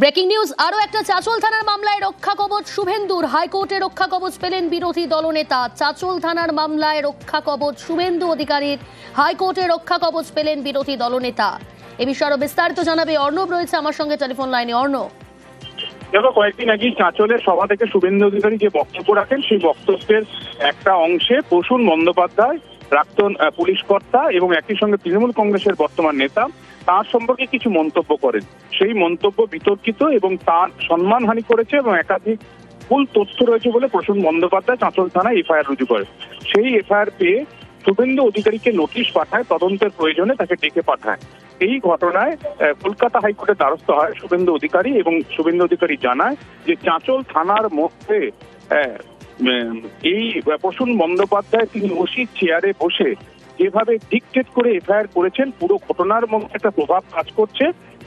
Breaking news, আরো একটা চাঁচল থানার মামলায় রক্ষা কবচ শুভেন্দুর। হাইকোর্টে রক্ষা কবচ পেলেন বিরোধী দলনেতা। চাঁচল থানার মামলায় রক্ষা কবচ শুভেন্দু অধিকারীর। হাইকোর্টে রক্ষা কবচ পেলেন বিরোধী দলনেতা। এ বিষয়ে আরো বিস্তারিত জানাবে অর্ণব, রয়েছে আমার সঙ্গে টেলিফোন লাইনে। অর্ণব, দেখো, কয়েকদিন আগে চাঁচলের সভা থেকে শুভেন্দু অধিকারী যে বক্তব্য রাখেন, সেই বক্তব্যের একটা অংশে প্রসূন বন্দ্যোপাধ্যায়, প্রাক্তন পুলিশ কর্তা এবং একই সঙ্গে তৃণমূল কংগ্রেসের বর্তমান নেতা, তার সম্পর্কে কিছু মন্তব্য করেন। সেই মন্তব্য বিতর্কিত এবং তার সম্মানহানি করেছে এবং একাধিক ভুল তথ্য রয়েছে বলে প্রসূন বন্দ্যোপাধ্যায় চাঁচল থানায় এফআইআর রুজু করে। সেই এফআইআর পেয়ে শুভেন্দু অধিকারীকে নোটিশ পাঠায়, তদন্তের প্রয়োজনে তাকে ডেকে পাঠায়। এই ঘটনায় কলকাতা হাইকোর্টের দ্বারস্থ হয় শুভেন্দু অধিকারী এবং শুভেন্দু অধিকারী জানায় যে চাঁচল থানার মধ্যে এই প্রসূন বন্দ্যোপাধ্যায় তিনি ওসির চেয়ারে বসে যেভাবে ডিকটেট করে এফআইআর করেছেন, পুরো ঘটনার মধ্যে একটা প্রভাব কাজ করছে।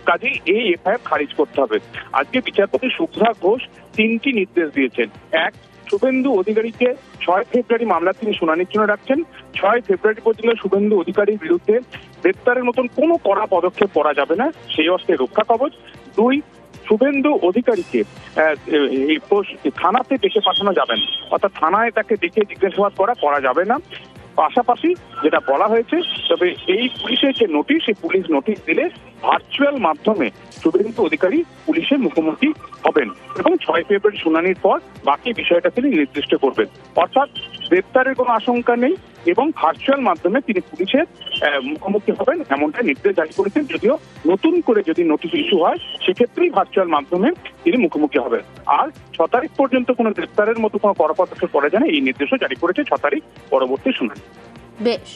কাজেই এই এফআইআর খারিজ করতে হবে। আজকে বিচারপতি শুভ্রা ঘোষ তিনটি নির্দেশ দিয়েছেন। এক, শুভেন্দু অধিকারীকে 6 ফেব্রুয়ারি মামলা তিনি শুনানির জন্য রাখছেন। 6 ফেব্রুয়ারি পর্যন্ত শুভেন্দু অধিকারীর বিরুদ্ধে গ্রেপ্তারের মতন কোনো কড়া পদক্ষেপ করা যাবে না, সেই অস্ত্রে রক্ষা কবচ। 2, শুভেন্দু অধিকারীকে থানাতে ডেকে পাঠানো যাবে না, অর্থাৎ থানায় তাকে ডেকে জিজ্ঞাসাবাদ করা যাবে না। পাশাপাশি যেটা বলা হয়েছে, তবে এই পুলিশের যে নোটিশ, সেই পুলিশ নোটিশ দিলে ভার্চুয়াল মাধ্যমে শুভেন্দু অধিকারী পুলিশের মুখোমুখি হবেন এবং 6 ফেব্রুয়ারি শুনানির পর বাকি বিষয়টা তিনি নির্দিষ্ট করবেন। অর্থাৎ গ্রেপ্তারের কোনো আশঙ্কা নেই এবং ভার্চুয়াল মাধ্যমে তিনি পুলিশের মুখোমুখি হবেন, এমনটা নির্দেশ জারি করেছেন। যদিও নতুন করে যদি নোটিশ ইস্যু হয়, সেক্ষেত্রেই ভার্চুয়াল মাধ্যমে তিনি মুখোমুখি হবেন। আর 6 তারিখ পর্যন্ত কোনো গ্রেপ্তারের মতো কোনো কড়া পদক্ষেপ করা যায় না, এই নির্দেশও জারি করেছে 6 তারিখ পরবর্তী শুনানি। বেশ।